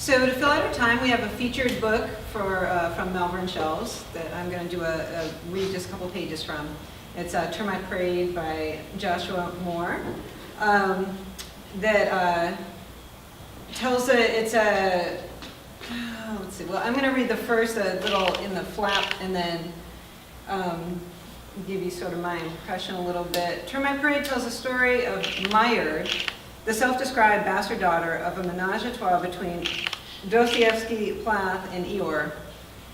So to fill out our time, we have a featured book from Malvern shelves that I'm going to do read just a couple pages from. It's Termite Parade by Joshua Mohr. That tells let's see, well, I'm going to read the first little in the flap and then give you sort of my impression a little bit. Termite Parade tells the story of Myerd, the self-described bastard daughter of a menage a trois between Dostoevsky, Plath, and Eeyore.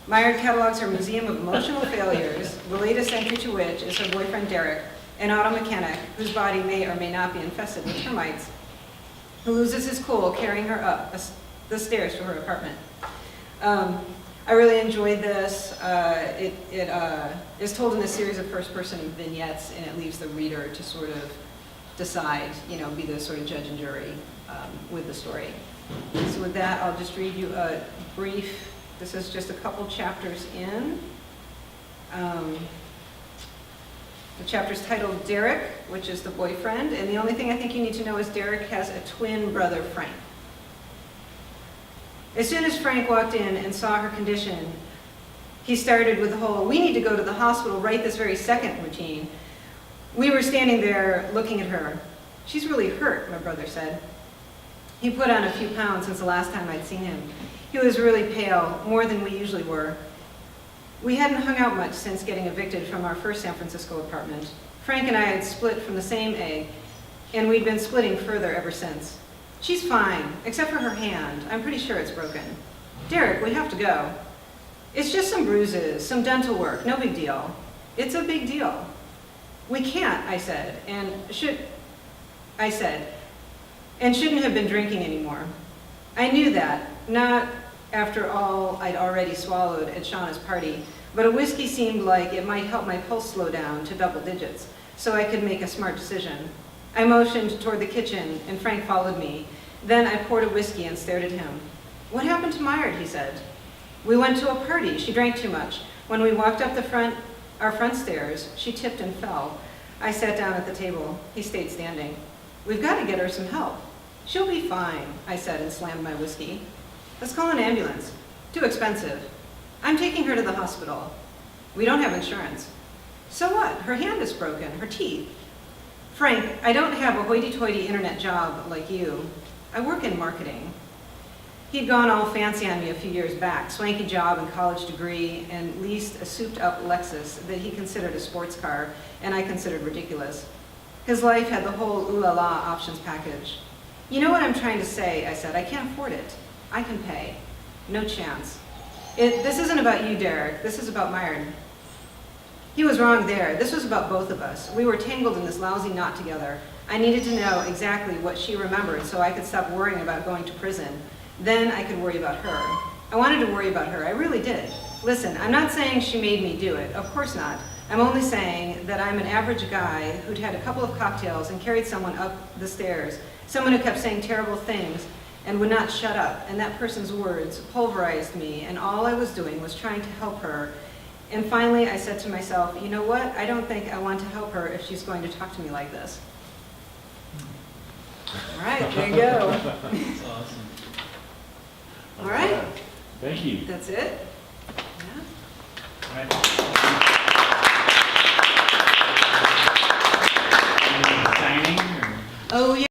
Myerd catalogs her museum of emotional failures, the latest entry to which is her boyfriend Derek, an auto mechanic whose body may or may not be infested with termites, who loses his cool carrying her up the stairs to her apartment. I really enjoyed this. It is told in a series of first-person vignettes, and it leaves the reader to sort of decide, be the sort of judge and jury with the story. So with that, I'll just read you a brief, this is just a couple chapters in. The chapter's titled Derek, which is the boyfriend, and the only thing I think you need to know is Derek has a twin brother, Frank. As soon as Frank walked in and saw her condition, he started with the whole, "We need to go to the hospital right this very second" routine. We were standing there looking at her. "She's really hurt," my brother said. He put on a few pounds since the last time I'd seen him. He was really pale, more than we usually were. We hadn't hung out much since getting evicted from our first San Francisco apartment. Frank and I had split from the same egg, and we'd been splitting further ever since. "She's fine, except for her hand. I'm pretty sure it's broken." "Derek, we have to go." "It's just some bruises, some dental work, no big deal." "It's a big deal." "We can't," I said, and shouldn't have been drinking anymore. I knew that, not after all I'd already swallowed at Shauna's party, but a whiskey seemed like it might help my pulse slow down to double digits, so I could make a smart decision. I motioned toward the kitchen, and Frank followed me. Then I poured a whiskey and stared at him. "What happened to Myerd?" he said. "We went to a party. She drank too much. When we walked up our front stairs, she tipped and fell." I sat down at the table. He stayed standing. "We've got to get her some help." "She'll be fine," I said and slammed my whiskey. "Let's call an ambulance." "Too expensive." "I'm taking her to the hospital." "We don't have insurance." "So what? Her hand is broken, her teeth." "Frank, I don't have a hoity-toity internet job like you. I work in marketing." He'd gone all fancy on me a few years back, swanky job and college degree, and leased a souped-up Lexus that he considered a sports car, and I considered ridiculous. His life had the whole ooh-la-la options package. "You know what I'm trying to say," I said. "I can't afford it. I can pay." "No chance." This isn't about you, Derek. This is about Myerd." He was wrong there. This was about both of us. We were tangled in this lousy knot together. I needed to know exactly what she remembered so I could stop worrying about going to prison. Then I could worry about her. I wanted to worry about her. I really did. Listen, I'm not saying she made me do it. Of course not. I'm only saying that I'm an average guy who'd had a couple of cocktails and carried someone up the stairs, someone who kept saying terrible things and would not shut up, and that person's words pulverized me, and all I was doing was trying to help her. And finally, I said to myself, you know what? I don't think I want to help her if she's going to talk to me like this. All right, there you go. That's awesome. All right. Thank you. That's it. Yeah. All right. Signing or? Oh, yeah.